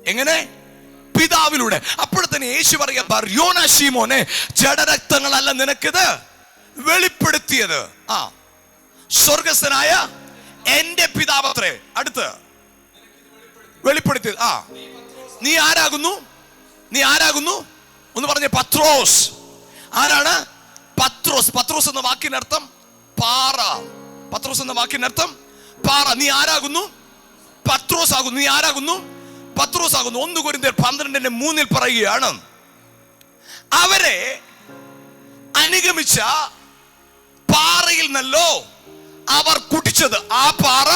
എങ്ങനെ? പിതാവിലൂടെ. അപ്പോഴത്തന്നെ യേശു പറയാ, ബർയോനാ ശീമോനെ, ജഡരക്തങ്ങളല്ല നിനക്കിത് വെളിപ്പെടുത്തിയത്, സ്വർഗസ്ഥനായ എന്റെ പിതാവത്രേ അടുത്ത് വെളിപ്പെടുത്തിയത്. നീ ആരാകുന്നു? നീ ആരാകുന്നു? ഒന്ന് പറഞ്ഞേ. പത്രോസ്. ആരാണ് പത്രോസ്? പത്രോസ് എന്ന വാക്കിനർത്ഥം പാറ. പത്രോസ് എന്ന വാക്കിനർത്ഥം പാറ. നീ ആരാകുന്നു? പത്രോസ് ആകുന്നു. നീ ആരാകുന്നു? പത്രോസ് ആകുന്നു. 1 കൊരിന്ത്യർ 12:3 പറയുകയാണ്, അവരെ അനുഗമിച്ച പാറയിൽ നല്ലോ അവർ കുടിച്ചത്. ആ പാറ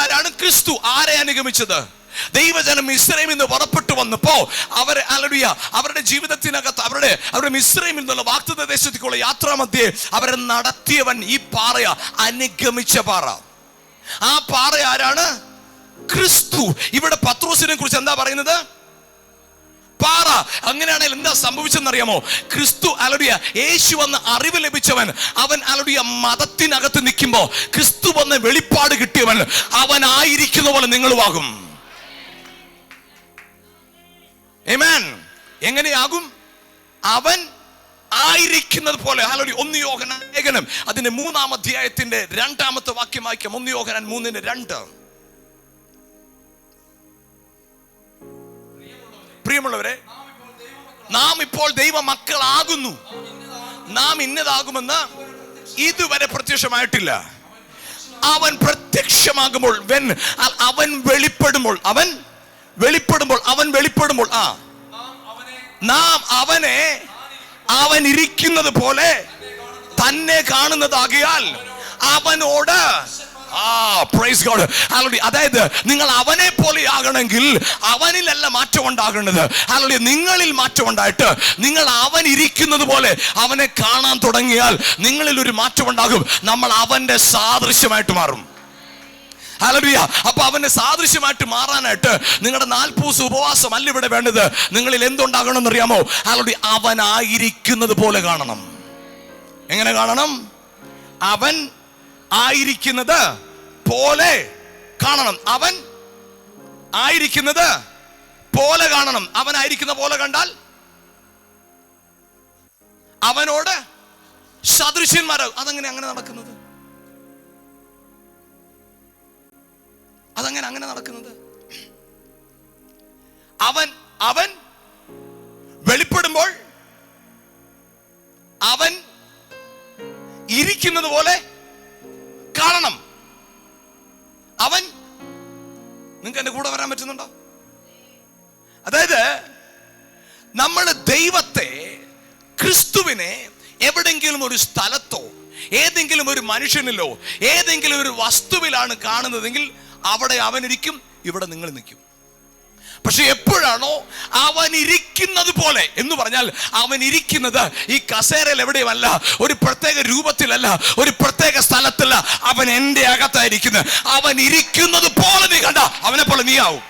ആരാണ്? ക്രിസ്തു. ആരെ അനുഗമിച്ചത്? ദൈവജനം മിസ്രൈമിൽ നിന്ന് പുറപ്പെട്ടു വന്നപ്പോ അവരെ അവരുടെ ജീവിതത്തിനകത്ത് അവരുടെ മിസ്രൈമിൽ നിന്നുള്ള വാഗ്ദത്ത ദേശത്തേക്കുള്ള യാത്രാമധ്യേ അവരെ നടത്തിയവൻ ഈ പാറയാ, അനുഗമിച്ച പാറ. ആ പാറ ആരാണ്? ക്രിസ്തു. ഇവിടെ പത്രോസിനെ കുറിച്ച് എന്താ പറയുന്നത്? പാറ. അങ്ങനെയാണെങ്കിൽ എന്താ സംഭവിച്ചെന്നറിയാമോ? ക്രിസ്തു യേശു വന്ന് അറിവ് ലഭിച്ചവൻ, അവൻ മതത്തിനകത്ത് നിൽക്കുമ്പോ ക്രിസ്തു വന്ന് വെളിപ്പാട് കിട്ടിയവൻ, അവൻ ആയിരിക്കുന്ന പോലെ നിങ്ങളുമാകും. ആമേൻ. എങ്ങനെയാകും? അവൻ ആയിരിക്കുന്നത് പോലെ. 1 യോഹന്നാൻ ലേഖനം അതിന്റെ 3-ാം അധ്യായത്തിന്റെ 2-ാമത്തെ വാക്യം വായിക്കാം. 1 യോഹന്നാൻ 3:2. പ്രിയമുള്ളവരെ, നാം ഇപ്പോൾ ദൈവ മക്കളാകുന്നു. നാം ഇന്നതാകുമെന്ന് ഇതുവരെ പ്രത്യക്ഷമായിട്ടില്ല. അവൻ പ്രത്യക്ഷമാകുമ്പോൾ, അവൻ വെളിപ്പെടുമ്പോൾ നാം അവനെ അവൻ ഇരിക്കുന്നത് പോലെ തന്നെ കാണുന്നതാകിയാൽ അവനോട് പ്രൈസ് ഗോഡ്. അതായത് നിങ്ങൾ അവനെ പോലെ ആകണമെങ്കിൽ അവനിലല്ല മാറ്റം ഉണ്ടാകേണ്ടത്. നിങ്ങളിൽ മാറ്റം ഉണ്ടായിട്ട് നിങ്ങൾ അവൻ ഇരിക്കുന്നത് പോലെ അവനെ കാണാൻ തുടങ്ങിയാൽ നിങ്ങളിൽ ഒരു മാറ്റം ഉണ്ടാകും. നമ്മൾ അവന്റെ സാദൃശ്യമായിട്ട് മാറും. ഹല്ലേലൂയ. അപ്പൊ അവന്റെ സാദൃശ്യമായിട്ട് മാറാനായിട്ട് നിങ്ങളുടെ 40 ദിവസം ഉപവാസം അല്ല ഇവിടെ വേണ്ടത്. നിങ്ങളിൽ എന്തുണ്ടാകണം എന്നറിയാമോ? അവനായിരിക്കുന്നത് പോലെ കാണണം. എങ്ങനെ കാണണം? അവൻ ആയിരിക്കുന്നത് പോലെ കാണണം. അവൻ ആയിരിക്കുന്നത് പോലെ കാണണം. അവൻ ആയിരിക്കുന്ന പോലെ കണ്ടാൽ അവനോട് സദൃശ്യന്മാരാകും. അങ്ങനെ നടക്കുന്നത്? അങ്ങനെ നടക്കുന്നത്? അവൻ വെളിപ്പെടുമ്പോൾ അവൻ ഇരിക്കുന്നത് പോലെ കാണണം. അവൻ, നിങ്ങൾക്ക് എന്റെ കൂടെ വരാൻ പറ്റുന്നുണ്ടോ? അതായത് നമ്മൾ ദൈവത്തെ, ക്രിസ്തുവിനെ എവിടെങ്കിലും ഒരു സ്ഥലത്തോ ഏതെങ്കിലും ഒരു മനുഷ്യനിലോ ഏതെങ്കിലും ഒരു വസ്തുവിലാണ് കാണുന്നതെങ്കിൽ അവിടെ അവൻ ഇരിക്കും, ഇവിടെ നിങ്ങൾ നിൽക്കും. പക്ഷെ എപ്പോഴാണോ അവൻ ഇരിക്കുന്നത് പോലെ എന്ന് പറഞ്ഞാൽ, അവൻ ഇരിക്കുന്നത് ഈ കസേരയിൽ എവിടെയുമല്ല, ഒരു പ്രത്യേക രൂപത്തിലല്ല, ഒരു പ്രത്യേക സ്ഥലത്തല്ല, അവൻ എൻ്റെ അകത്തായിരിക്കുന്നത്. അവൻ ഇരിക്കുന്നത് പോലെ നീ കണ്ട അവനെ പോലെ നീ ആവും.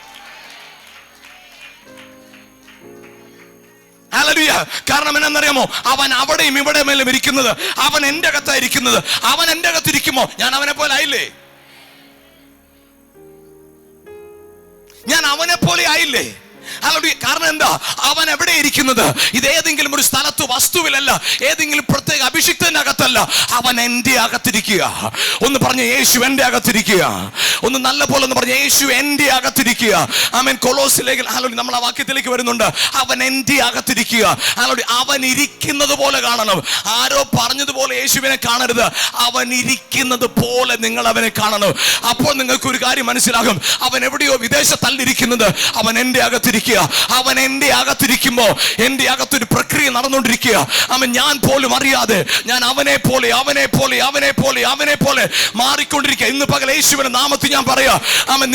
ഹല്ലേലൂയ. കാരണം എന്നറിയാമോ? അവൻ അവിടെയും ഇവിടെ മേലും ഇരിക്കുന്നത്. അവൻ എൻ്റെ അകത്തായിരിക്കുന്നത്. അവൻ എൻ്റെ അകത്തിരിക്കുമോ ഞാൻ അവനെ പോലെ ആയില്ലേ? ഞാൻ അവനെ പോലെ ആയില്ലേ? കാരണം എന്താ? അവൻ എവിടെ ഇരിക്കുന്നത്? ഇത് ഏതെങ്കിലും ഒരു സ്ഥലത്ത് വസ്തുവിലല്ല, ഏതെങ്കിലും പ്രത്യേക അഭിഷിക്തനകത്തല്ല, അവൻ എൻ്റെ അകത്തിരിക്കുക. ഒന്ന് പറഞ്ഞ യേശു എൻ്റെ അകത്തിരിക്കുക. ഒന്ന് നല്ല പോലെ ഒന്ന് പറഞ്ഞ യേശു എൻ്റെ അകത്തിരിക്കുക. ആമേൻ. കൊലോസിലേക്ക് നമ്മൾ ആ വാക്യത്തിലേക്ക് വരുന്നുണ്ട്. അവൻ എൻ്റെ അകത്തിരിക്കുക. അവൻ ഇരിക്കുന്നത് പോലെ കാണണം. ആരോ പറഞ്ഞതുപോലെ യേശുവിനെ കാണരുത്. അവൻ ഇരിക്കുന്നത് പോലെ നിങ്ങൾ അവനെ കാണണം. അപ്പോൾ നിങ്ങൾക്ക് ഒരു കാര്യം മനസ്സിലാകും. അവൻ എവിടെയോ വിദേശത്തല്ലിരിക്കുന്നത്, അവൻ എൻ്റെ അകത്തിരിക്കുക. അവൻ എൻ്റെ അകത്തിരിക്കുമ്പോ എൻ്റെ അകത്തൊരു പ്രക്രിയ നടന്നുകൊണ്ടിരിക്കുക. അവൻ ഞാൻ പോലും അറിയാതെ ഞാൻ അവനെ പോലെ മാറിക്കൊണ്ടിരിക്കുക. ഇന്ന് പകൽ യേശുവിന്റെ നാമത്തിൽ ഞാൻ പറയാ, അവൻ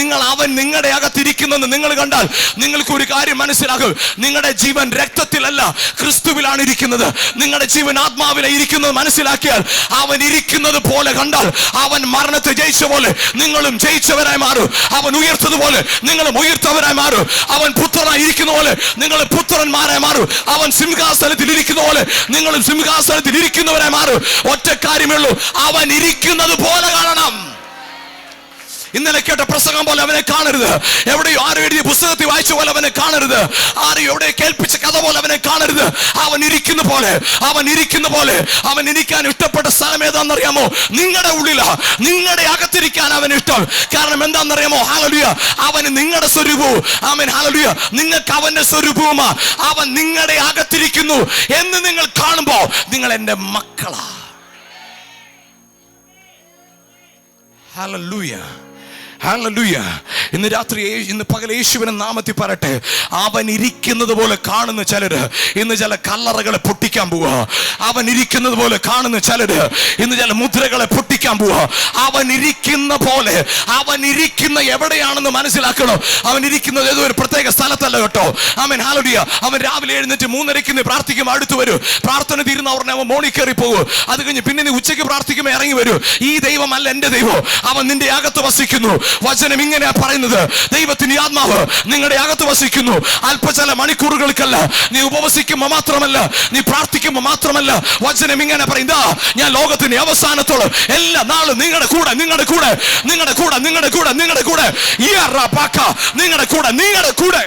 നിങ്ങളുടെ അകത്തിരിക്കുന്നെന്ന് നിങ്ങൾ കണ്ടാൽ നിങ്ങൾക്ക് ഒരു കാര്യം മനസ്സിലാകും. നിങ്ങളുടെ ജീവൻ രക്തത്തിലല്ല, ക്രിസ്തുവിലാണ് ഇരിക്കുന്നത്. നിങ്ങളുടെ ജീവൻ ആത്മാവിലെ ഇരിക്കുന്നത് മനസ്സിലാക്കിയാൽ, അവൻ ഇരിക്കുന്നത് പോലെ കണ്ടാൽ, അവൻ മരണത്തെ ജയിച്ച പോലെ നിങ്ങളും ജയിച്ചവരായി മാറും. അവൻ ഉയർത്തതുപോലെ നിങ്ങളും ഉയർത്തവരായി മാറും. അവൻ പുത്രൻ പുത്രനായിരിക്കുന്ന പോലെ നിങ്ങൾ പുത്രന്മാരെ മാറും. അവൻ സിംഹാസനത്തിൽ ഇരിക്കുന്ന പോലെ നിങ്ങളും സിംഹാസനത്തിൽ ഇരിക്കുന്നവരെ മാറും. ഒറ്റ കാര്യമേ ഉള്ളൂ, അവൻ ഇരിക്കുന്നത് പോലെ കാണണം. ഇന്നലെ കേട്ട പ്രസംഗം പോലെ അവനെ കാണരുത്. എവിടെയോ ആരും എഴുതിയ പുസ്തകത്തിൽ വായിച്ച പോലെ അവനെ കാണരുത്. ആരെയും എവിടെ കേൾപ്പിച്ച കഥ പോലെ അവനെ കാണരുത്. അവൻ ഇരിക്കുന്ന പോലെ, അവൻ ഇരിക്കുന്ന പോലെ. അവൻ ഇരിക്കാൻ ഇഷ്ടപ്പെട്ട സ്ഥലം ഏതാണെന്നറിയാമോ? നിങ്ങളുടെ ഉള്ളിലാ, നിങ്ങളുടെ അകത്തിരിക്കാൻ അവൻ ഇഷ്ടം. കാരണം എന്താണെന്നറിയാമോ? ഹല്ലേലൂയ, അവന് നിങ്ങളുടെ സ്വരൂപവും, ആമേൻ, ഹല്ലേലൂയ, നിങ്ങൾക്ക് അവന്റെ സ്വരൂപവുമാ. അവൻ നിങ്ങളുടെ അകത്തിരിക്കുന്നു എന്ന് നിങ്ങൾ കാണുമ്പോൾ നിങ്ങൾ എൻ്റെ മക്കളാ. Hallelujah, hallelujah. ഇന്ന് രാത്രി, ഇന്ന് പകൽ യേശുവിന്റെ നാമത്തിൽ പറയട്ടെ, അവൻ ഇരിക്കുന്നത് പോലെ കാണുന്ന ചിലര് ഇന്ന് ചില കല്ലറകളെ പൊട്ടിക്കാൻ പോവാ. അവൻ ഇരിക്കുന്നത് പോലെ കാണുന്ന ചിലര് ഇന്ന് ചില മുദ്രകളെ പൊട്ടിക്കാൻ പോവാ. അവൻ ഇരിക്കുന്ന പോലെ, അവൻ ഇരിക്കുന്ന എവിടെയാണെന്ന് മനസ്സിലാക്കണം. അവൻ ഇരിക്കുന്നത് ഏതോ ഒരു പ്രത്യേക സ്ഥലത്തല്ല കേട്ടോ. ആമേൻ, ഹല്ലേലൂയ. അവൻ രാവിലെ എഴുന്നേറ്റ് 3:30 പ്രാർത്ഥിക്കുമ്പോൾ അടുത്ത് വരും. പ്രാർത്ഥന തീരുന്ന ഉടനെ അവൻ മോണിൽ കയറി പോകും. അത് കഴിഞ്ഞ് പിന്നെ നീ ഉച്ചയ്ക്ക് പ്രാർത്ഥിക്കുമ്പോൾ ഇറങ്ങി വരും. ഈ ദൈവമല്ല എൻ്റെ ദൈവം, അവൻ നിന്റെ അകത്ത് വസിക്കുന്നു. വചനം ഇങ്ങനെയാ പറയുന്നത്, ദൈവത്തിന്റെ ആത്മാവ് നിങ്ങളുടെ അകത്ത് വസിക്കുന്നു. അല്പചില മണിക്കൂറുകൾക്കല്ല, നീ ഉപവസിക്കുമ്പോൾ മാത്രമല്ല, നീ പ്രാർത്ഥിക്കുമ്പോൾ മാത്രമല്ല. വചനം ഇങ്ങനെ പറയുന്നത്, ഞാൻ ലോകത്തിന്റെ അവസാനത്തോളം എല്ലാ നാളും നിങ്ങളുടെ കൂടെ, നിങ്ങളുടെ കൂടെ, നിങ്ങളുടെ കൂടെ, നിങ്ങളുടെ കൂടെ, നിങ്ങളുടെ കൂടെ, നിങ്ങളുടെ കൂടെ, നിങ്ങളുടെ കൂടെ.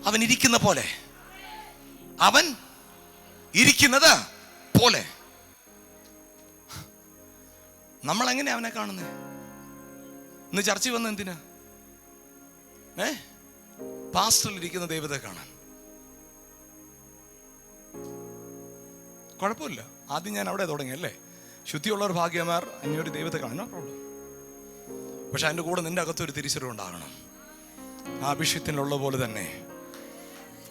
അവൻ ഇരിക്കുന്ന പോലെ, അവൻ ഇരിക്കുന്നത് പോലെ. നമ്മൾ എങ്ങനെ അവനെ കാണുന്നത്? ഇന്ന് ചർച്ചയിൽ വന്ന എന്തിനാ? പാസ്റ്ററിൽ ഇരിക്കുന്ന ദൈവത്തെ കാണാൻ. കുഴപ്പമില്ല, ആദ്യം ഞാൻ അവിടെ തുടങ്ങി അല്ലേ. ശുദ്ധിയുള്ളവർ ഭാഗ്യമാർ, അന്യൊരു ദൈവത്തെ കാണാൻ പ്രോബ്ലം. പക്ഷെ അതിൻ്റെ കൂടെ നിന്റെ അകത്തൊരു തിരിച്ചറിവുണ്ടാകണം. ആ അഭിഷേകത്തിലുള്ള പോലെ തന്നെ,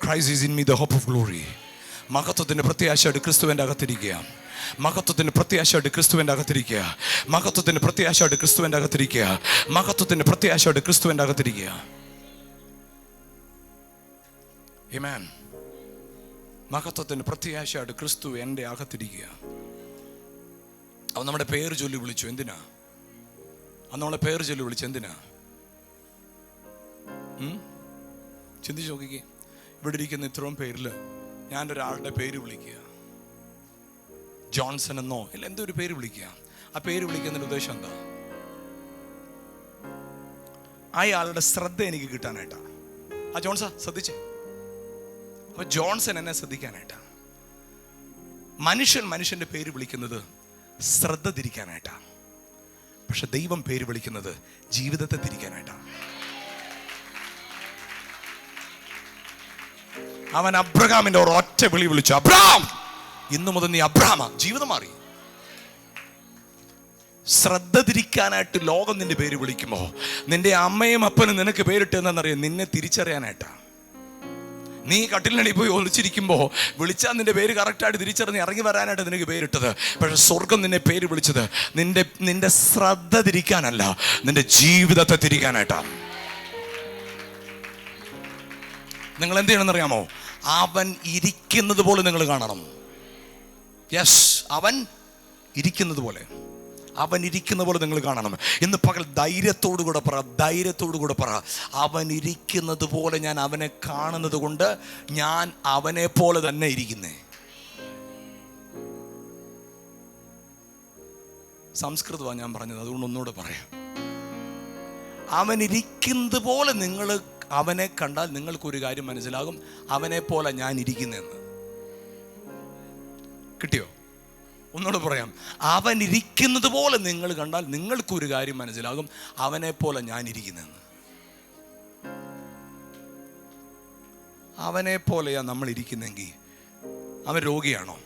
Christ is in me, the hope of glory. മഹത്വത്തിന്റെ പ്രത്യാശയുടെ ക്രിസ്തുവിന്റെ അകത്തിരിക്കുക. മഹത്വത്തിന്റെ പ്രത്യാശയുടെ ക്രിസ്തുവിന്റെ അകത്തിരിക്കുക. മഹത്വത്തിന്റെ പ്രത്യാശയുടെ ക്രിസ്തുവിന്റെ അകത്തിരിക്കുക. മഹത്വത്തിന്റെ പ്രത്യാശയുടെ ക്രിസ്തുവിന്റെ അകത്തിരിക്കുക. ആമേൻ. മഹത്വത്തിന്റെ പ്രത്യാശയുടെ ക്രിസ്തു എൻ്റെ അകത്തിരിക്കുക. അവൻ നമ്മുടെ പേര് ചൊല്ലി വിളിച്ചു. എന്തിനാ? അവൻ നമ്മളെ പേര് ചൊല്ലി വിളിച്ചു. എന്തിനാ? ചിന്തിച്ച് നോക്കിക്കേ. ഇവിടെ ഇരിക്കുന്ന ഇത്രയും പേരിൽ ഞാനൊരാളുടെ പേര് വിളിക്കുക, ജോൺസൺ എന്നോ ഇല്ല എന്തോ ഒരു പേര് വിളിക്കുക. ആ പേര് വിളിക്കുന്നതിൻ്റെ ഉദ്ദേശം എന്താ? അയാളുടെ ശ്രദ്ധ എനിക്ക് കിട്ടാനായിട്ടാ. ആ ജോൺസാ ശ്രദ്ധിച്ചേ. അപ്പൊ ജോൺസൺ എന്നെ ശ്രദ്ധിക്കാനായിട്ടാ. മനുഷ്യന്റെ പേര് വിളിക്കുന്നത് ശ്രദ്ധ തിരിക്കാനായിട്ടാ. പക്ഷെ ദൈവം പേര് വിളിക്കുന്നത് ജീവിതത്തെ തിരിക്കാനായിട്ടാ. അവൻ അബ്രഹാമിന്റെ ഒരൊറ്റ വിളി വിളിച്ചു, അബ്രഹാം, ഇന്നു മുതൽ നീ അബ്രഹാമാ. ജീവിതം മാറി. ശ്രദ്ധ തിരിക്കാനായിട്ട് ലോകം നിന്റെ പേര് വിളിക്കുമ്പോ, നിന്റെ അമ്മയും അപ്പനും നിനക്ക് പേരിട്ട് എന്നറിയാം, നിന്നെ തിരിച്ചറിയാനായിട്ടാ. നീ കട്ടിലിനടി പോയി ഒളിച്ചിരിക്കുമ്പോ വിളിച്ചാൽ നിന്റെ പേര് കറക്റ്റായിട്ട് തിരിച്ചറിഞ്ഞ് ഇറങ്ങി വരാനായിട്ട് നിനക്ക് പേരിട്ടത്. പക്ഷെ സ്വർഗം നിന്നെ പേര് വിളിച്ചത് നിന്റെ ശ്രദ്ധ തിരിക്കാനല്ല, നിന്റെ ജീവിതത്തെ തിരിക്കാനായിട്ടാ. നിങ്ങൾ എന്ത് ചെയ്യണമെന്നറിയാമോ? അവൻ ഇരിക്കുന്നത് പോലെ നിങ്ങൾ കാണണം. യെസ്, അവൻ ഇരിക്കുന്നത് പോലെ, അവൻ ഇരിക്കുന്ന പോലെ നിങ്ങൾ കാണണം. ഇന്ന് പകൽ ധൈര്യത്തോടു കൂടെ പറ, അവൻ ഇരിക്കുന്നത് പോലെ ഞാൻ അവനെ കാണുന്നത് കൊണ്ട് ഞാൻ അവനെ പോലെ തന്നെ ഇരിക്കുന്നേ. സംസ്കൃതമാണ് ഞാൻ പറഞ്ഞത്, അതുകൊണ്ട് ഒന്നുകൂടെ പറയാം. അവൻ ഇരിക്കുന്നത് പോലെ നിങ്ങൾ അവനെ കണ്ടാൽ നിങ്ങൾക്കൊരു കാര്യം മനസ്സിലാകും, അവനെ പോലെ ഞാൻ ഇരിക്കുന്നെന്ന്. കിട്ടിയോ? ഒന്നുകൂടെ പറയാം. അവൻ ഇരിക്കുന്നത് പോലെ നിങ്ങൾ കണ്ടാൽ നിങ്ങൾക്കൊരു കാര്യം മനസ്സിലാകും, അവനെ പോലെ ഞാൻ ഇരിക്കുന്നെന്ന്. അവനെ പോലെയാ നമ്മൾ ഇരിക്കുന്നെങ്കിൽ അവൻ രോഗിയാണോ?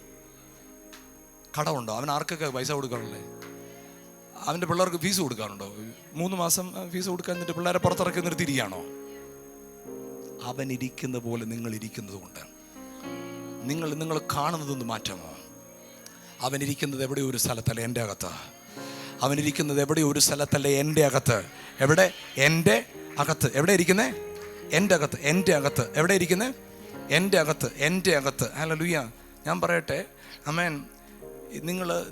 കടമുണ്ടോ? അവൻ ആർക്കൊക്കെ പൈസ കൊടുക്കാറുള്ളേ? അവൻ്റെ പിള്ളേർക്ക് ഫീസ് കൊടുക്കാറുണ്ടോ? 3 മാസം ഫീസ് കൊടുക്കാൻ എന്നിട്ട് പിള്ളേരെ പുറത്തിറക്കി നിർത്തിയിരിക്കുകയാണോ? അവൻ ഇരിക്കുന്ന പോലെ നിങ്ങൾ ഇരിക്കുന്നത് കൊണ്ട് നിങ്ങൾ കാണുന്നതൊന്ന് മാറ്റാമോ? അവൻ ഇരിക്കുന്നത് എവിടെ ഒരു സ്ഥലത്തല്ല, എൻ്റെ അകത്ത്. അവൻ ഇരിക്കുന്നത് എവിടെ ഒരു സ്ഥലത്തല്ല, എൻ്റെ അകത്ത്. എവിടെ? എൻ്റെ അകത്ത്. എവിടെ ഇരിക്കുന്നത്? എൻ്റെ അകത്ത്. എൻ്റെ അകത്ത്. എവിടെ ഇരിക്കുന്നത്? എൻ്റെ അകത്ത്. എൻ്റെ അകത്ത്. ഹല്ലേലൂയ. ഞാൻ പറയട്ടെ, ആമേൻ.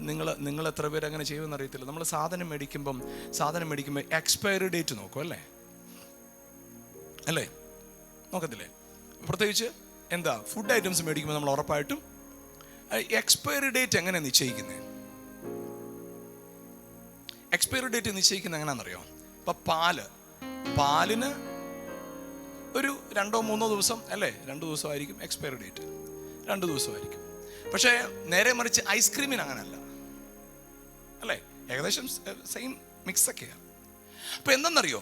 നിങ്ങൾ എത്ര പേര് അങ്ങനെ ചെയ്യുമെന്ന് അറിയത്തില്ല. നമ്മൾ സാധനം മേടിക്കുമ്പോൾ എക്സ്പയറി ഡേറ്റ് നോക്കും അല്ലേ? നോക്കത്തില്ലേ? പ്രത്യേകിച്ച് എന്താ ഫുഡ് ഐറ്റംസ് മേടിക്കുമ്പോൾ നമ്മൾ ഉറപ്പായിട്ടും എക്സ്പയറി ഡേറ്റ് എങ്ങനെ നിശ്ചയിക്കുന്നത്? എക്സ്പയറി ഡേറ്റ് നിശ്ചയിക്കുന്നത് എങ്ങനെയാണെന്നറിയോ? ഇപ്പം പാലിന് ഒരു 2-3 ദിവസം അല്ലേ, 2 ദിവസമായിരിക്കും എക്സ്പയറി ഡേറ്റ്, 2 ദിവസമായിരിക്കും. പക്ഷേ നേരെ മറിച്ച് ഐസ്ക്രീമിന് അങ്ങനല്ല അല്ലേ, ഏകദേശം സെയിം മിക്സ് ഒക്കെയാണ്. അപ്പൊ എന്തെന്നറിയോ,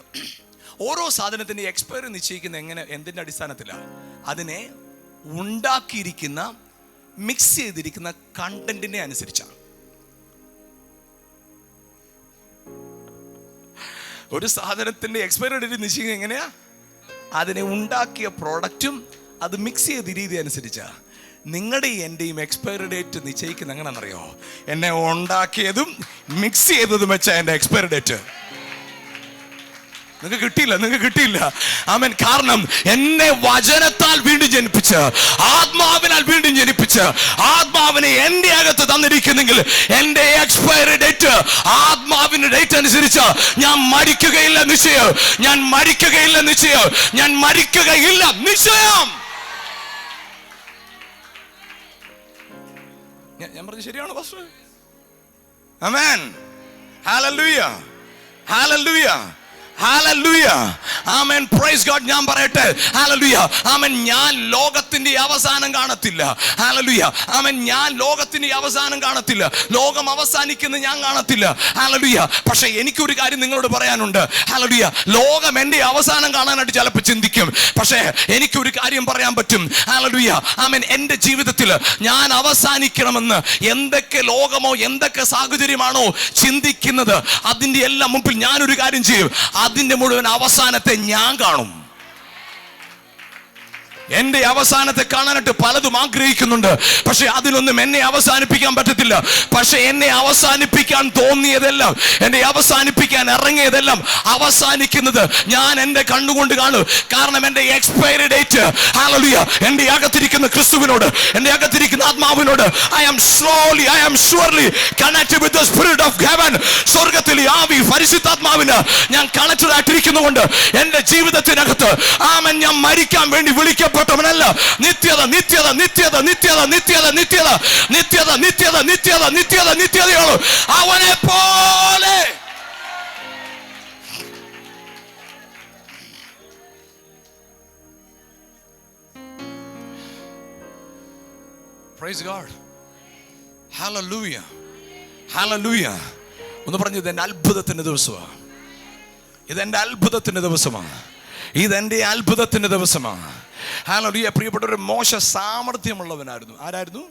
ഓരോ സാധനത്തിന്റെ എക്സ്പയറി നിശ്ചയിക്കുന്ന എന്തിന്റെ അടിസ്ഥാനത്തിലാണ്? അതിനെ ഉണ്ടാക്കിയിരിക്കുന്ന മിക്സ് ചെയ്തിരിക്കുന്ന കണ്ടന്റിനെ അനുസരിച്ചാണ്. ഒരു സാധനത്തിന്റെ എക്സ്പയറി ഡേറ്റ് നിശ്ചയിക്കുന്നത് എങ്ങനെയാ? അതിനെ ഉണ്ടാക്കിയ പ്രോഡക്റ്റും അത് മിക്സ് ചെയ്ത രീതി അനുസരിച്ചാ. നിങ്ങളുടെ എന്റെയും എക്സ്പയറി ഡേറ്റ് നിശ്ചയിക്കുന്ന എങ്ങനെയാണെന്നറിയോ? എന്നെ ഉണ്ടാക്കിയതും മിക്സ് ചെയ്തതും വെച്ചാ എന്റെ എക്സ്പയറി ഡേറ്റ്. നിങ്ങൾക്ക് കിട്ടിയില്ല. ആമേൻ. കാരണം എന്നെ വചനത്താൽ വീണ്ടും ജനിപ്പിച്ച്, ആത്മാവിനാൽ വീണ്ടും ജനിപ്പിച്ച്, ആത്മാവിനെ എന്റെ അകത്ത് തന്നിരിക്കുന്നെങ്കിൽ എന്റെ എക്സ്പയറി ഡേറ്റ് ആത്മാവിന്റെ ഡേറ്റ് അനുസരിച്ച് ഞാൻ മരിക്കുകയില്ല നിശ്ചയം. ഞാൻ മരിക്കുകയില്ല നിശ്ചയം. ഞാൻ പറഞ്ഞു ശരിയാണോ pastor? Amen. Hallelujah, hallelujah, hallelujah, amen. Praise god. ഞാൻ പറയട്ടെ, ഹല്ലേലൂയ, ആമേൻ. ഞാൻ ലോകത്തിന്റെ അവസാനം കാണത്തില്ല. Hallelujah, amen. ഞാൻ ലോകത്തിന്റെ അവസാനം കാണത്തില്ല. ലോകം അവസാനിക്കുന്നത് ഞാൻ കാണത്തില്ല. ഹല്ലേലൂയ. പക്ഷെ എനിക്കൊരു കാര്യം നിങ്ങളോട് പറയാനുണ്ട്. ഹല്ലേലൂയ. ലോകം എന്റെ അവസാനം കാണാനായിട്ട് ചിലപ്പോൾ ചിന്തിക്കും. പക്ഷേ എനിക്കൊരു കാര്യം പറയാൻ പറ്റും. ഹല്ലേലൂയ, ആമേൻ. എന്റെ ജീവിതത്തിൽ ഞാൻ അവസാനിക്കണമെന്ന് എന്തൊക്കെ ലോകമോ എന്തൊക്കെ സാഹചര്യമാണോ ചിന്തിക്കുന്നത്, അതിന്റെ എല്ലാം മുമ്പിൽ ഞാനൊരു കാര്യം ചെയ്യും. അതിന്റെ മുഴുവൻ അവസാനത്തെ ഞാൻ കാണും. എന്റെ അവസാനത്തെ കാണാനായിട്ട് പലതും ആഗ്രഹിക്കുന്നുണ്ട്. പക്ഷെ അതിലൊന്നും എന്നെ അവസാനിപ്പിക്കാൻ പറ്റത്തില്ല. പക്ഷെ എന്നെ അവസാനിപ്പിക്കാൻ തോന്നിയതെല്ലാം, എന്നെ അവസാനിപ്പിക്കാൻ ഇറങ്ങിയതെല്ലാം അവസാനിക്കുന്നത് ഞാൻ എന്റെ കണ്ണുകൊണ്ട് കാണും. കാരണം എന്റെ എക്സ്പയറി ഡേറ്റ്, ഹല്ലേലൂയ, എന്റെ അകത്തിരിക്കുന്ന ക്രിസ്തുവിനോട്, എന്റെ അകത്തിരിക്കുന്ന ആത്മാവിനോട് I am surely connected with the spirit of heaven. സ്വർഗ്ഗത്തിലെ ആവി, പരിശുദ്ധാത്മാവിന് ഞാൻ കണക്റ്റഡ് ആയിട്ടിരിക്കുന്നതുകൊണ്ട് എന്റെ ജീവിതത്തിനകത്ത് ആമേൻ ഞാൻ മരിക്കാൻ വേണ്ടി വിളിക്കപ്പെട്ടവനല്ല. നിത്യതയോട് അവനെ പോലെ. Praise God. Hallelujah. Hallelujah. ഒന്ന് പറഞ്ഞു, ഇതെന്റെ അത്ഭുതത്തിന്റെ ദിവസമാണ്. ഇതെന്റെ അത്ഭുതത്തിന്റെ ദിവസമാണ്. ഹല്ലേലൂയ. പ്രിയപ്പെട്ടവരെ, മോശ സാമർത്ഥ്യമുള്ളവനായിരുന്നു. ആരായിരുന്നു?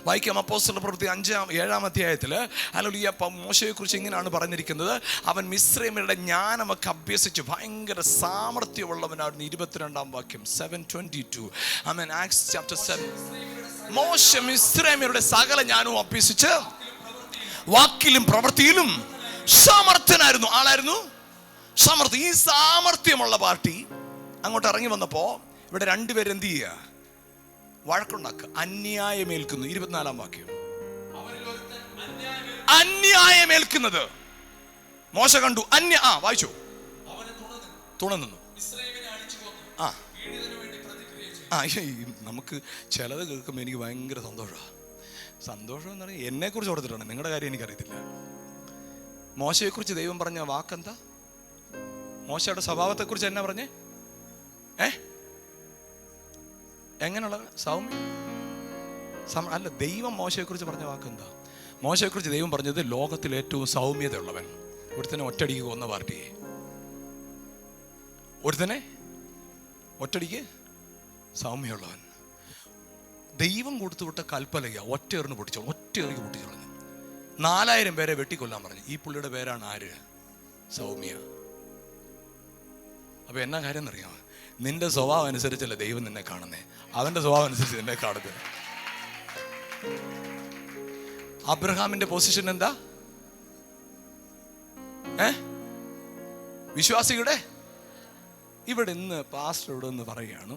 വായിക്കാം അപ്പോസ്തലരുടെ പ്രവൃത്തി 5-7 അധ്യായത്തിൽ. ഹല്ലേലൂയ. മോശയെ കുറിച്ച് ഇങ്ങനെയാണ് പറഞ്ഞിരിക്കുന്നത്. അവൻ മിസ്രൈമ്യരുടെ ജ്ഞാനമൊക്കെ അഭ്യസിച്ച് ഭയങ്കര സാമർത്ഥ്യമുള്ളവനായിരുന്നു. 22 വാക്യം 7:22. ആമേൻ. Acts chapter 7. മോശ മിസ്രൈമ്യരുടെ സകല ജ്ഞാനവും അഭ്യസിച്ച് വാക്കിലും പ്രവൃത്തിയിലും സമർത്ഥനായിരുന്നു. ആളായിരുന്നു സമർത്ഥ. ഈ സാമർത്ഥ്യമുള്ള പാർട്ടി അങ്ങോട്ട് ഇറങ്ങി വന്നപ്പോ ഇവിടെ രണ്ടുപേരും എന്ത് ചെയ്യുക? വഴക്കുണ്ടാക്കുക. അന്യായമേൽക്കുന്നു. 24 വാക്യം. അന്യായമേൽക്കുന്നത് മോശ കണ്ടു. വായിച്ചു. തുണനിന്നു. നമുക്ക് ചിലത് കേൾക്കുമ്പോൾ എനിക്ക് ഭയങ്കര സന്തോഷം എന്ന് പറഞ്ഞാൽ എന്നെ കുറിച്ച് ഓർത്തിട്ടാണ്. നിങ്ങളുടെ കാര്യം എനിക്കറിയത്തില്ല. മോശയെ കുറിച്ച് ദൈവം പറഞ്ഞ വാക്കെന്താ? മോശയുടെ സ്വഭാവത്തെ കുറിച്ച് എന്നാ പറഞ്ഞേ? എങ്ങനെയുള്ള സൗമ്യം അല്ല. ദൈവം മോശയെ കുറിച്ച് പറഞ്ഞ വാക്കെന്താ? മോശയെ കുറിച്ച് ദൈവം പറഞ്ഞത് ലോകത്തിൽ ഏറ്റവും സൗമ്യതയുള്ളവൻ. ഒരുത്തനെ ഒറ്റടിക്ക് കൊന്ന പാർട്ടിയെ, ഒരുത്തനെ ഒറ്റടിക്ക് സൗമ്യമുള്ളവൻ. ദൈവം കൊടുത്തുവിട്ട കൽപ്പലക ഒറ്റയെറിഞ്ഞ് പൊട്ടിച്ചോളൂ. 4000 പേരെ വെട്ടിക്കൊല്ലാൻ പറഞ്ഞു. ഈ പുള്ളിയുടെ പേരാണ് ആര്? സൗമ്യ. അപ്പൊ എന്നാ കാര്യം എന്നറിയാമോ? നിന്റെ സ്വഭാവം അനുസരിച്ചല്ല ദൈവം നിന്നെ കാണുന്നേ, അവന്റെ സ്വഭാവം അനുസരിച്ച് നിന്നെ കാണുന്നത്. അബ്രഹാമിന്റെ പൊസിഷൻ എന്താ? വിശ്വാസിയുടെ ഇവിടെ ഇന്ന് പാസ്റ്റർ ഇവിടെ നിന്ന് പറയുകയാണ്,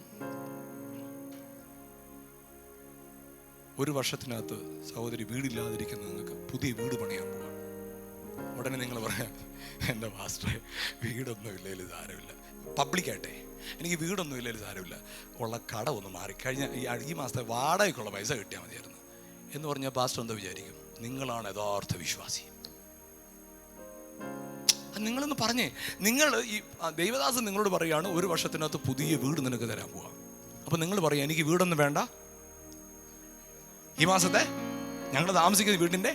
1 വർഷത്തിനകത്ത് സഹോദരി വീടില്ലാതിരിക്കുന്ന നിങ്ങൾക്ക് പുതിയ വീട് പണിയാൻ പോവാം. ഉടനെ നിങ്ങൾ പറയാം, എൻ്റെ പാസ്റ്ററെ വീടൊന്നും ഇല്ലേലും സാരമില്ല, പബ്ലിക്കായിട്ടെ എനിക്ക് വീടൊന്നും ഇല്ലേലും സാരമില്ല, ഉള്ള കട ഒന്ന് മാറി കഴിഞ്ഞ ഈ മാസത്തെ വാടകയ്ക്കുള്ള പൈസ കിട്ടിയാൽ മതിയായിരുന്നു എന്ന് പറഞ്ഞാൽ പാസ്റ്റർ എന്താ വിചാരിക്കും? നിങ്ങളാണ് യഥാർത്ഥ വിശ്വാസി. നിങ്ങളൊന്ന് പറഞ്ഞേ, നിങ്ങൾ ഈ ദൈവദാസൻ നിങ്ങളോട് പറയുകയാണ് 1 വർഷത്തിനകത്ത് പുതിയ വീട് നിനക്ക് തരാൻ പോവാം. അപ്പം നിങ്ങൾ പറയാം, എനിക്ക് വീടൊന്നും വേണ്ട, ഈ മാസത്തെ ഞങ്ങൾ താമസിക്കുന്ന വീടിൻ്റെ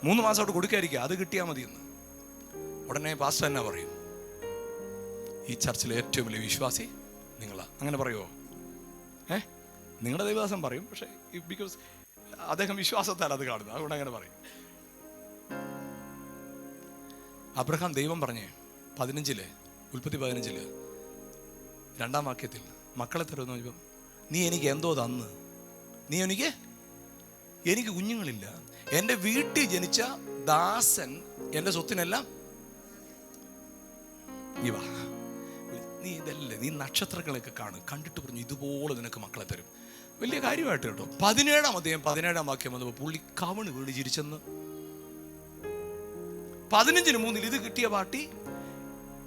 3 മാസമായിട്ട് കൊടുക്കാതിരിക്കുക, അത് കിട്ടിയാൽ മതിയെന്ന്. ഉടനെ പാസ്റ്റർ എന്നാ പറയും? ഈ ചർച്ചിലെ ഏറ്റവും വലിയ വിശ്വാസി നിങ്ങളാ. അങ്ങനെ പറയുമോ? നിങ്ങളുടെ ദൈവദാസൻ പറയും, പക്ഷേ ബിക്കോസ് അദ്ദേഹം വിശ്വാസത്താൽ അത് കാണുന്നത്, അതുകൊണ്ട് അങ്ങനെ പറയും. അബ്രഹാം ദൈവം പറഞ്ഞേ 15 ഉൽപ്പത്തി 15 2-ാം വാക്യത്തിൽ മക്കളെ തരുമെന്ന് ചോദിച്ചപ്പോൾ, നീ എനിക്ക് എന്തോ തന്ന്, നീ എനിക്ക് കുഞ്ഞുങ്ങളില്ല, എൻ്റെ വീട്ടിൽ ജനിച്ച ദാസൻ എൻ്റെ സ്വത്തിനെല്ലാം നീ ഇതല്ലേ, നീ നക്ഷത്രങ്ങളൊക്കെ കണ്ടിട്ട് പറഞ്ഞു ഇതുപോലെ നിനക്ക് മക്കളെ തരും. വലിയ കാര്യമായിട്ട് കേട്ടോ. 17-ാം അധ്യായം 17-ാം വാക്യം വന്നപ്പോൾ പുള്ളി കവണ് വീണ് ചിരിച്ചെന്ന്. 15:3 ഇത് കിട്ടിയ പാട്ടി.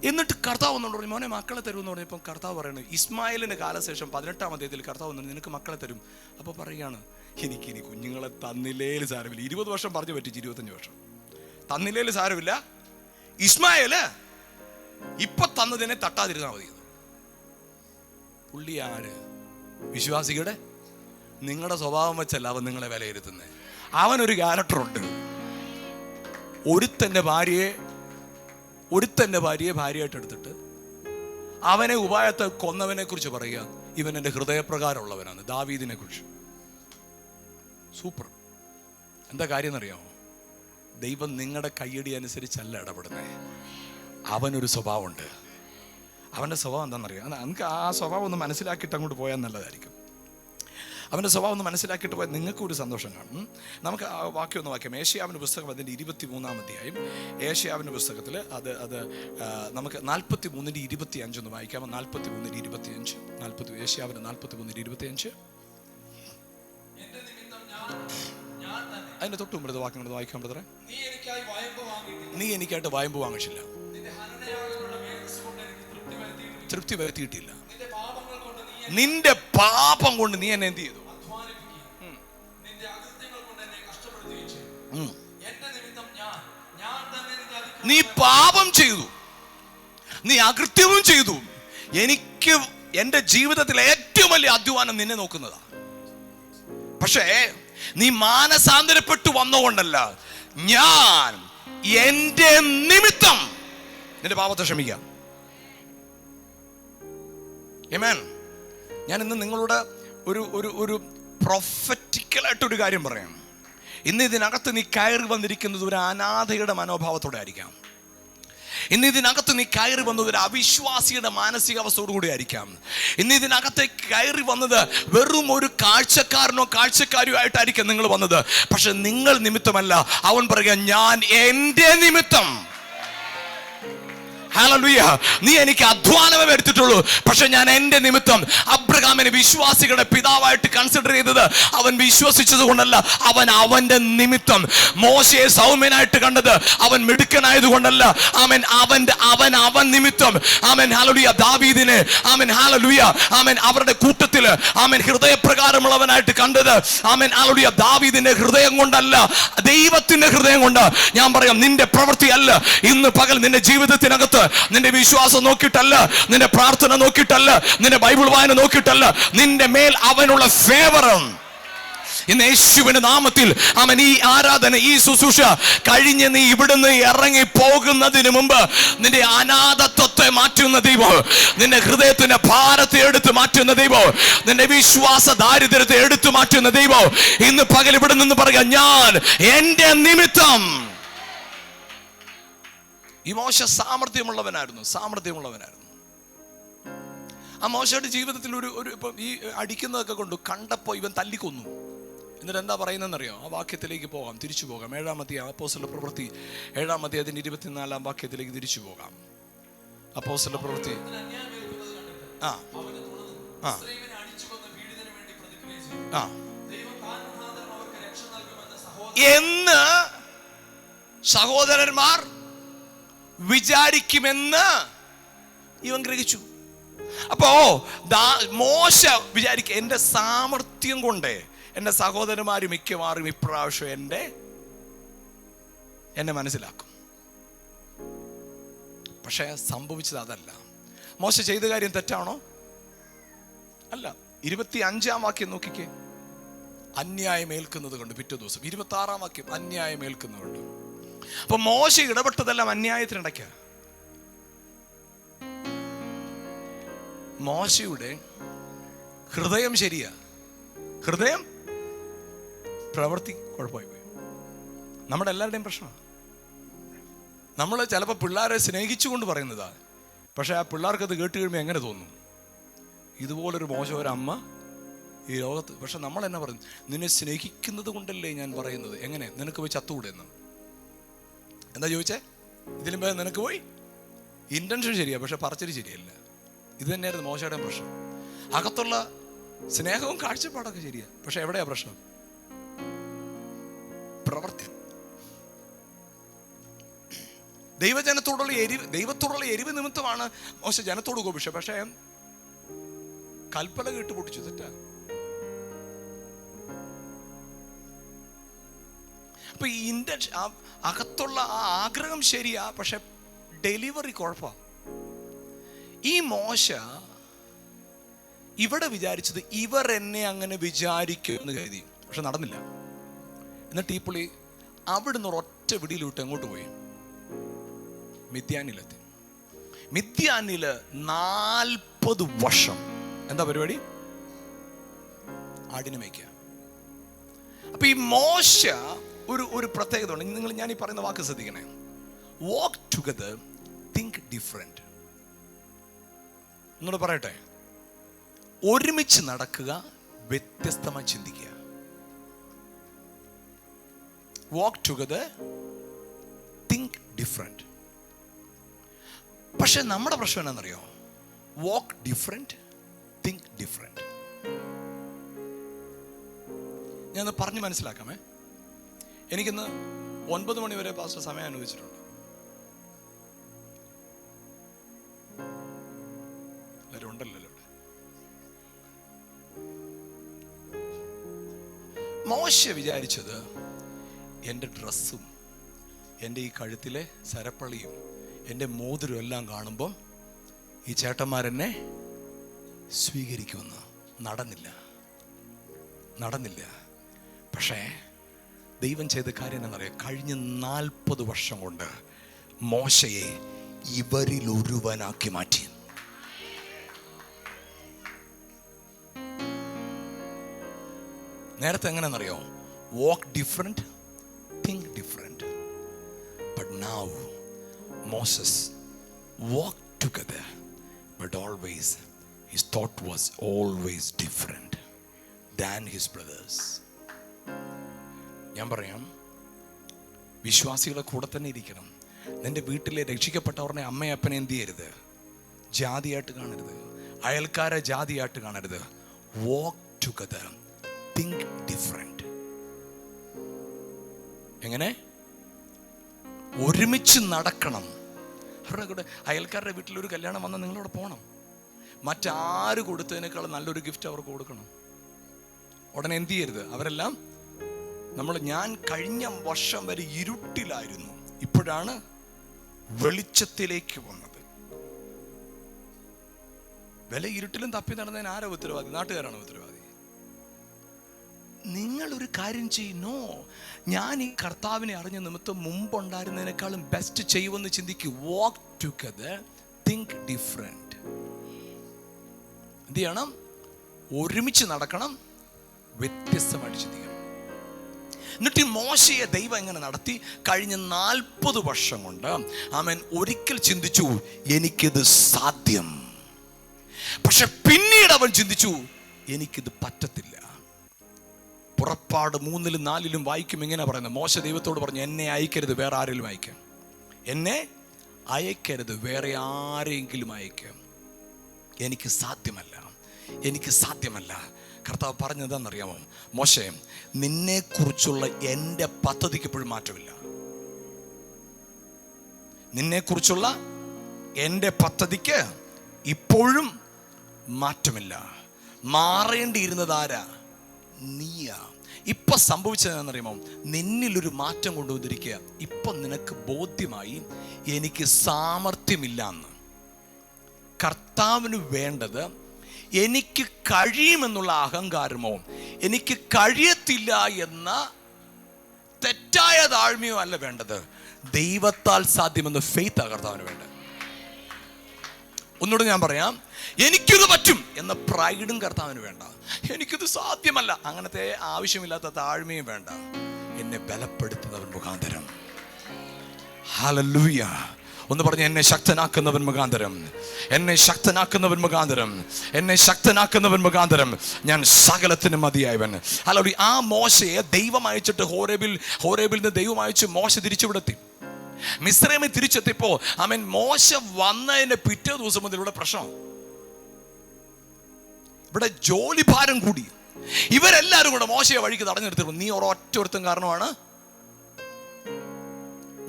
എന്നിട്ട് കർത്താവ് വന്നോണ്ട് പറഞ്ഞു, മോനെ മക്കളെ തരുമെന്ന് പറഞ്ഞപ്പോൾ കർത്താവ് പറയണു, ഇസ്മായിലിന്റെ കാലശേഷം 18-ാം അധ്യായത്തിൽ കർത്താവ് വന്നു, നിനക്ക് മക്കളെ തരും. അപ്പൊ പറയാണ്, എനിക്കിനി കുഞ്ഞുങ്ങളെ തന്നില്ലേൽ സാരമില്ല. 20 വർഷം പറഞ്ഞു പറ്റിച്ച്, 25 വർഷം തന്നില്ലേൽ സാരമില്ല, ഇസ്മായില് ഇപ്പൊ തന്നതിനെ തട്ടാതിരുന്നാൽ മതി. പുള്ളി ആര്? വിശ്വാസികളുടെ. നിങ്ങളുടെ സ്വഭാവം വെച്ചല്ല അവൻ നിങ്ങളെ വിലയിരുത്തുന്നത്. അവനൊരു ക്യാരക്ടറുണ്ട്. ഒരുത്തൻ്റെ ഭാര്യയെ ഭാര്യയായിട്ട് എടുത്തിട്ട് അവനെ ഉപായത്തെ കൊന്നവനെ കുറിച്ച് പറയുക, ഇവൻ എൻ്റെ ഹൃദയപ്രകാരമുള്ളവനാണ്. ദാവീദിനെ കുറിച്ച് സൂപ്പർ. എന്താ കാര്യം എന്നറിയാമോ? ദൈവം നിങ്ങളുടെ കയ്യടി അനുസരിച്ചല്ല ഇടപെടുന്നത്. അവനൊരു സ്വഭാവമുണ്ട്. അവൻ്റെ സ്വഭാവം എന്താണെന്നറിയാം? നമുക്ക് ആ സ്വഭാവം ഒന്ന് മനസ്സിലാക്കിയിട്ട് അങ്ങോട്ട് പോയാൽ നല്ലതായിരിക്കും. അവൻ്റെ സ്വഭാവം ഒന്ന് മനസ്സിലാക്കിയിട്ട് പോയാൽ നിങ്ങൾക്കും ഒരു സന്തോഷം കാണും. നമുക്ക് ആ വാക്യം ഒന്ന് വാക്യം. ഏഷ്യാവിൻ്റെ പുസ്തകം അതിൻ്റെ 23-ാം അധ്യായം. ഏഷ്യാവിൻ്റെ പുസ്തകത്തിൽ അത് നമുക്ക് 43-25 ഒന്ന് വായിക്കാമോ? 43-25 ഏഷ്യാവിൻ്റെ 43-25. അതിൻ്റെ തൊട്ട് മുമ്പ് വാക്യം കൊണ്ട് വായിക്കാൻ ബ്രദറെ. നീ എനിക്കായിട്ട് വായ്പ വാങ്ങിച്ചില്ല, തൃപ്തി വരുത്തിയിട്ടില്ല, നിന്റെ പാപം കൊണ്ട് നീ എന്നെ എന്ത് ചെയ്തു? നീ പാപം ചെയ്തു, നീ അകൃത്യവും ചെയ്തു. എനിക്ക് എൻ്റെ ജീവിതത്തിലെ ഏറ്റവും വലിയ അധ്വാനം നിന്നെ നോക്കുന്നതാ. പക്ഷേ നീ മാനസാന്തരപ്പെട്ടു വന്നുകൊണ്ടല്ല, ഞാൻ എൻ്റെ നിമിത്തം നിന്റെ പാപത്തെ ക്ഷമിക്കാം. ആമേൻ. ഞാൻ ഇന്ന് നിങ്ങളോട് ഒരു പ്രൊഫറ്റിക്കലായിട്ടൊരു കാര്യം പറയാം. ഇന്ന് ഇതിനകത്ത് നീ കയറി വന്നിരിക്കുന്നത് ഒരു അനാഥയുടെ മനോഭാവത്തോടെ ആയിരിക്കാം. ഇന്ന് ഇതിനകത്ത് നീ കയറി വന്നത് ഒരു അവിശ്വാസിയുടെ മാനസികാവസ്ഥയോടു കൂടി ആയിരിക്കാം. ഇന്ന് ഇതിനകത്തേക്ക് കയറി വന്നത് വെറും ഒരു കാഴ്ചക്കാരനോ കാഴ്ചക്കാരിയോ ആയിട്ടായിരിക്കാം നിങ്ങൾ വന്നത്. പക്ഷെ നിങ്ങൾ നിമിത്തമല്ല. അവൻ പറയുക, ഞാൻ എൻ്റെ നിമിത്തം. ഹല്ലേലൂയ. നീ എനിക്ക് അധ്വാനമേ വരുത്തിട്ടുള്ളൂ, പക്ഷെ ഞാൻ എൻ്റെ നിമിത്തം. അബ്രഹാമിനെ വിശ്വാസികളുടെ പിതാവായിട്ട് കൺസിഡർ ചെയ്തത് അവൻ വിശ്വസിച്ചത് കൊണ്ടല്ല, അവന്റെ നിമിത്തം. മോശയെ സൗമ്യനായിട്ട് കണ്ടത് അവൻ മിടുക്കനായത് കൊണ്ടല്ല, അവൻ നിമിത്തം. ആമേൻ. ഹല്ലേലൂയ. ദാവീദിനെ ആമേൻ ഹല്ലേലൂയ ആമേൻ അവരുടെ കൂട്ടത്തില് ആമേൻ ഹൃദയപ്രകാരമുള്ളവനായിട്ട് കണ്ടത് ആമേൻ ഹല്ലേലൂയ ദാവീദിന്റെ ഹൃദയം കൊണ്ടല്ല, ദൈവത്തിന്റെ ഹൃദയം കൊണ്ട്. ഞാൻ പറയാം, നിന്റെ പ്രവൃത്തി അല്ല. ഇന്ന് പകൽ നിന്റെ ജീവിതത്തിനകത്ത് നിന്റെ വിശ്വാസം നോക്കിയിട്ടല്ല, നിന്റെ പ്രാർത്ഥന നോക്കിയിട്ടല്ല, നിന്റെ ബൈബിൾ വായന നോക്കിയിട്ടല്ല, നിന്റെ മേൽ അവനുള്ള ഫേവറും. ഇന്ന് യേശുവിന്റെ നാമത്തിൽ ആമേൻ ഈ ആരാധന, ഈ ശുശ്രൂഷ കഴിഞ്ഞ് നീ ഇവിടുന്ന് ഇറങ്ങി പോകുന്നതിന് മുമ്പ് നിന്റെ അനാഥത്വത്തെ മാറ്റുന്ന ദൈവം, നിന്റെ ഹൃദയത്തിന്റെ ഭാരത്തെ എടുത്തു മാറ്റുന്ന ദൈവം, നിന്റെ വിശ്വാസ ദാരിദ്ര്യത്തെ എടുത്തു മാറ്റുന്ന ദൈവം ഇന്ന് പകൽ ഇവിടെ നിന്ന് പറയുക, ഞാൻ എൻ്റെ നിമിത്തം. ഈ മോശ സാമർത്ഥ്യമുള്ളവനായിരുന്നു. ആ മോശയുടെ ജീവിതത്തിൽ ഒരു ഇപ്പം ഈ അടിക്കുന്നതൊക്കെ കൊണ്ട് കണ്ടപ്പോൾ ഇവൻ തല്ലിക്കൊന്നു. എന്നിട്ട് എന്താ പറയുന്നതെന്നറിയോ? ആ വാക്യത്തിലേക്ക് പോകാം, തിരിച്ചു പോകാം. 7-ാം അധ്യായം അപ്പോസ്തല പ്രവൃത്തി 7-ാം അധ്യായത്തിന്റെ 24-ാം വാക്യത്തിലേക്ക് തിരിച്ചു പോകാം. അപ്പോസ്തല പ്രവൃത്തി എന്ന് സഹോദരന്മാർ വിചാരിക്കുമെന്ന് ഇവൻ ഗ്രഹിച്ചു. അപ്പോ മോശ വിചാരിക്കുക, എൻ്റെ സാമർത്ഥ്യം കൊണ്ട് എൻ്റെ സഹോദരന്മാർ മിക്കവാറും ഇപ്രാവശ്യം എന്നെ മനസ്സിലാക്കും. പക്ഷെ സംഭവിച്ചത് അതല്ല. മോശ ചെയ്ത കാര്യം തെറ്റാണോ? അല്ല. 25-ാം വാക്യം നോക്കിക്കേ. അന്യായം ഏൽക്കുന്നത് കൊണ്ട് പിറ്റേ ദിവസം 26-ാം വാക്യം അന്യായം ഏൽക്കുന്നതുകൊണ്ട്. അപ്പൊ മോശ ഇടപെട്ടതെല്ലാം അന്യായത്തിനിടയ്ക്ക. മോശയുടെ ഹൃദയം ശരിയാ, ഹൃദയം പ്രവൃത്തി കുഴപ്പമായി പോയി. നമ്മുടെ എല്ലാവരുടെയും പ്രശ്നമാണ്. നമ്മൾ ചിലപ്പോൾ പിള്ളേരെ സ്നേഹിച്ചുകൊണ്ട് പറയുന്നതാ, പക്ഷെ ആ പിള്ളേർക്കത് കേട്ട് കഴിയുമ്പോൾ എങ്ങനെ തോന്നും? ഇതുപോലൊരു മോശം ഒരമ്മ ഈ ലോകത്ത്. പക്ഷെ നമ്മൾ എന്നാ പറയുന്നു? നിന്നെ സ്നേഹിക്കുന്നത് കൊണ്ടല്ലേ ഞാൻ പറയുന്നത്. എങ്ങനെ? നിനക്ക് പോയി ചത്തുകൂടെ എന്ന്. എന്താ ചോദിച്ചേ? ഇതിലും പേര് നിനക്ക് പോയി. ഇന്റൻഷൻ ശരിയാ, പക്ഷെ പറച്ചിൽ ശരിയല്ല. ഇത് തന്നെയായിരുന്നു മോശയുടെ പ്രശ്നം. അകത്തുള്ള സ്നേഹവും കാഴ്ചപ്പാടൊക്കെ ശരിയാ, പക്ഷെ എവിടെയാ പ്രശ്നം? പ്രവർത്തി. ദൈവത്തോടുള്ള എരിവ് നിമിത്തമാണ് മോശ ജനത്തോട് കോപിച്ചത്. പക്ഷേ കൽപ്പന കേട്ട് പൊട്ടിച്ചു. തെറ്റാ. അപ്പൊ ഈ അകത്തുള്ള ആ ആഗ്രഹം ശരിയാ, പക്ഷെ ഡെലിവറി കുഴപ്പാ. ഈ മോശ ഇവിടെ വിചാരിച്ചത് ഇവർ എന്നെ അങ്ങനെ വിചാരിക്കും എന്ന് കരുതി, പക്ഷെ നടന്നില്ല. എന്നിട്ട് ഈ പുള്ളി അവിടുന്ന് ഒരൊറ്റ വിടിയിൽ വിട്ട് എങ്ങോട്ട് പോയി? മിദ്യാനിലെത്തി. മിദ്യാനില് 40 വർഷം എന്താ പരിപാടി? ആടിനെ മേയ്ക്കുക. അപ്പൊ ഈ മോശ ഒരു പ്രത്യേകത ഉണ്ട്. ഞാൻ ഈ പറയുന്ന വാക്ക് ശ്രദ്ധിക്കണേ. വാക്ക് ടുഗദർ, തിങ്ക് ഡിഫറെന്റ്. എന്നോട് പറയട്ടെ, ഒരുമിച്ച് നടക്കുക, വ്യത്യസ്തമായി ചിന്തിക്കുക. വാക്ക് ടുഗദർ, തിങ്ക് ഡിഫറെന്റ്. പക്ഷെ നമ്മുടെ പ്രശ്നം എന്താണെന്നറിയോ? വാക്ക് ഡിഫറെന്റ്, തിങ്ക് ഡിഫറെന്റ്. ഞാൻ പറഞ്ഞ് മനസ്സിലാക്കാമേ. എനിക്കിന്ന് 9 മണി വരെ പാസ്റ്റർ സമയം അനുവദിച്ചിട്ടുണ്ട്. എല്ലാവരും ഉണ്ടല്ലോ ഇവിടെ. മോശ വിചാരിച്ചത് എൻ്റെ ഡ്രസ്സും എൻ്റെ ഈ കഴുത്തിലെ സരപ്പളിയും എൻ്റെ മോതിരം എല്ലാം കാണുമ്പം ഈ ചേട്ടന്മാരെന്നെ സ്വീകരിക്കുമെന്ന്. നടന്നില്ല. പക്ഷേ ദൈവം ചെയ്ത കാര്യം എന്നറിയാം. കഴിഞ്ഞ 40 വർഷം കൊണ്ട് മോശയെ ഇവരിൽ ഒരുവനാക്കി മാറ്റി. നേരത്തെ എങ്ങനെയെന്നറിയോ? Walk different, think different. But now Moses walked together, but always his thought was always different than his brothers. ഞാൻ പറയാം, വിശ്വാസികളെ കൂടെ തന്നെ ഇരിക്കണം. നിന്റെ വീട്ടിലെ രക്ഷിക്കപ്പെട്ടവരുടെ അമ്മയപ്പനെ എന്ത് ചെയ്യരുത്? ജാതിയായിട്ട് കാണരുത്. അയൽക്കാരെ ജാതിയായിട്ട് കാണരുത്. വാക്ക് ടുഗദർ, തിങ്ക് ഡിഫറെന്റ്. എങ്ങനെ? ഒരുമിച്ച് നടക്കണം. അയൽക്കാരുടെ വീട്ടിലൊരു കല്യാണം വന്നാൽ നിങ്ങളവിടെ പോകണം. മറ്റാര് കൊടുത്തതിനേക്കാൾ നല്ലൊരു ഗിഫ്റ്റ് അവർക്ക് കൊടുക്കണം. ഉടനെ എന്ത് ചെയ്യരുത്? അവരെല്ലാം ഞാൻ കഴിഞ്ഞ വർഷം വരെ ഇരുട്ടിലായിരുന്നു, ഇപ്പോഴാണ് വെളിച്ചത്തിലേക്ക് വന്നത്. ഇരുട്ടിലും തപ്പി നടന്നതിന് ആരാ ഉത്തരവാദി? നാട്ടുകാരാണ് ഉത്തരവാദി. നിങ്ങളൊരു കാര്യം ചെയ്യുന്നോ, ഞാൻ ഈ കർത്താവിനെ അറിഞ്ഞ നിമിത്തം മുമ്പുണ്ടായിരുന്നതിനേക്കാളും ബെസ്റ്റ് ചെയ്യുമെന്ന് ചിന്തിക്കൂ. വാക്ക് ടുഗദർ, തിങ്ക് ഡിഫറെന്റ്. എന്ത് ചെയ്യണം? ഒരുമിച്ച് നടക്കണം, വ്യത്യസ്തമായിട്ട് ചിന്തിക്കണം. എന്നിട്ട് മോശയെ ദൈവം എങ്ങനെ നടത്തി? കഴിഞ്ഞ 40 വർഷം കൊണ്ട് അവൻ ഒരിക്കൽ ചിന്തിച്ചു, എനിക്കിത് സാധ്യം. പക്ഷെ പിന്നീട് അവൻ ചിന്തിച്ചു, എനിക്കിത് പറ്റത്തില്ല. പുറപ്പാട് 3-ലും 4-ലും വായിക്കും ഇങ്ങനെ പറയുന്നത്. മോശ ദൈവത്തോട് പറഞ്ഞു, എന്നെ അയക്കരുത്, വേറെ ആരെങ്കിലും അയക്കാം. എന്നെ അയക്കരുത്, വേറെ ആരെങ്കിലും അയക്കാം. എനിക്ക് സാധ്യമല്ല. കർത്താവ് പറഞ്ഞതെന്നറിയാമോ? മോശെ, നിന്നെക്കുറിച്ചുള്ള എൻ്റെ പദ്ധതിക്ക് ഇപ്പോഴും മാറ്റമില്ല. നിന്നെക്കുറിച്ചുള്ള എൻ്റെ പദ്ധതിക്ക് ഇപ്പോഴും മാറ്റമില്ല. മാറേണ്ടിയിരുന്നത് ആരാ? നീയാ. ഇപ്പൊ സംഭവിച്ചതെന്നറിയുമോ? നിന്നിലൊരു മാറ്റം കൊണ്ടുവന്നിരിക്കുക. ഇപ്പൊ നിനക്ക് ബോധ്യമായി എനിക്ക് സാമർഥ്യമില്ല എന്ന്. കർത്താവിന് വേണ്ടത് എനിക്ക് കഴിയുമെന്നുള്ള അഹങ്കാരമോ എനിക്ക് കഴിയത്തില്ല എന്ന തെറ്റായ താഴ്മയോ അല്ല വേണ്ടത്. ദൈവത്താൽ സാധ്യമെന്ന ഫെയ്ത്ത് ആ കർത്താവിന് വേണ്ടത്. ഒന്നുകൂടെ ഞാൻ പറയാം, എനിക്കിത് പറ്റും എന്ന പ്രൈഡും കർത്താവിന് വേണ്ട. എനിക്കിത് സാധ്യമല്ല, അങ്ങനത്തെ ആവശ്യമില്ലാത്ത താഴ്മയും വേണ്ട. എന്നെ ബലപ്പെടുത്തുന്നവൻ മുഖാന്തരം. ഹല്ലേലൂയ. ഒന്ന് പറഞ്ഞ്, എന്നെ ശക്തനാക്കുന്നവൻ മുഖാന്തരം, എന്നെ ശക്തനാക്കുന്നവൻ മുഖാന്തരം, എന്നെ ശക്തനാക്കുന്നവൻ മുഖാന്തരം ഞാൻ സകലത്തിനും മതിയായവൻ. ഹല്ലേലൂയ. ആ മോശയെ ദൈവം അയച്ചിട്ട് ഹോരേബിൽ നിന്ന് ദൈവം അയച്ച് മോശ തിരിച്ചുവിടത്തി. മിസ്രൈമിൽ തിരിച്ചെത്തിയപ്പോ മോശ വന്നതിന്റെ പിറ്റേ ദിവസം മുതൽ ഇവിടെ പ്രശ്നം. ഇവിടെ ജോലി ഭാരം കൂടി. ഇവരെല്ലാരും കൂടെ മോശയെ വഴിക്ക് തടഞ്ഞു നിർത്തി. നീ ഒരൊറ്റ ഒരുത്തം കാരണമാണ്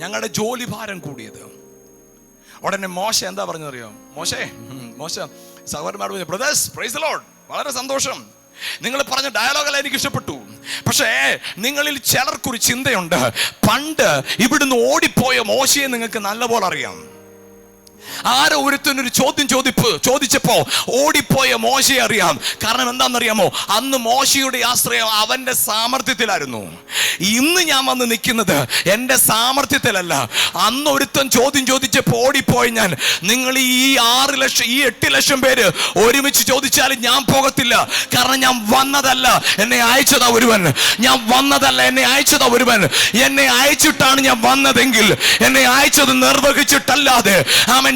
ഞങ്ങളുടെ ജോലി ഭാരം കൂടിയത്. ഉടനെ മോശ എന്താ പറഞ്ഞറിയോ? മോശ സഹോദരന്മാർ പറഞ്ഞു, ബ്രദേഴ്സ്, പ്രൈസ് ദി ലോർഡ്, വളരെ സന്തോഷം, നിങ്ങൾ പറഞ്ഞ ഡയലോഗെല്ലാം എനിക്ക് ഇഷ്ടപ്പെട്ടു. പക്ഷേ നിങ്ങളിൽ ചിലർക്കൊരു ചിന്തയുണ്ട്. പണ്ട് ഇവിടുന്ന് ഓടിപ്പോയ മോശയെ നിങ്ങൾക്ക് നല്ലപോലെ അറിയാം. ആരോ ഒരുത്തനൊരു ചോദിച്ചപ്പോ ഓടിപ്പോയ മോശയെ അറിയാം. കാരണം എന്താണെന്നറിയാമോ? അന്ന് മോശയുടെ ആശ്രയം അവന്റെ സാമർത്ഥ്യത്തിലായിരുന്നു. ഇന്ന് ഞാൻ വന്ന് നിൽക്കുന്നത് എൻ്റെ സാമർത്ഥ്യത്തിലല്ല. അന്ന് ഒരുത്തൻ ചോദിച്ചപ്പോ ഓടിപ്പോയി ഞാൻ. നിങ്ങൾ ഈ 6 ലക്ഷം ഈ 8 ലക്ഷം പേര് ഒരുമിച്ച് ചോദിച്ചാലും ഞാൻ പോകത്തില്ല. കാരണം ഞാൻ വന്നതല്ല, എന്നെ അയച്ചതാ ഒരുവൻ. ഞാൻ വന്നതല്ല, എന്നെ അയച്ചതാ ഒരുവൻ. എന്നെ അയച്ചിട്ടാണ് ഞാൻ വന്നതെങ്കിൽ എന്നെ അയച്ചത് നിർവഹിച്ചിട്ടല്ലാതെ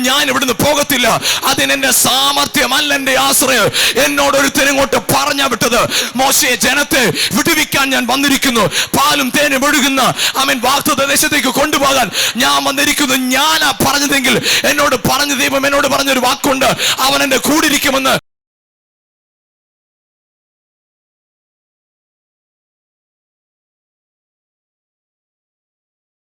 ഞാൻ ഇവിടുന്ന് പോകത്തില്ല. അതിനെന്റെ സാമർത്ഥ്യമല്ല എൻ്റെ ആശ്രയം. എന്നോട് ഒരുത്തൻ ഇങ്ങോട്ട് പറഞ്ഞ വിട്ടത്, മോശയെ, ജനത്തെ വിടുവിക്കാൻ ഞാൻ വന്നിരിക്കുന്നു, പാലും തേനും ഒഴുകുന്ന വാഗ്ദത്ത ദേശത്തേക്ക് കൊണ്ടുപോകാൻ ഞാൻ വന്നിരിക്കുന്നു. ഞാനാ പറഞ്ഞതെങ്കിൽ എന്നോട് പറഞ്ഞ ദൈവം എന്നോട് പറഞ്ഞൊരു വാക്കുണ്ട്, അവൻ എന്റെ കൂടിരിക്കുമെന്ന്.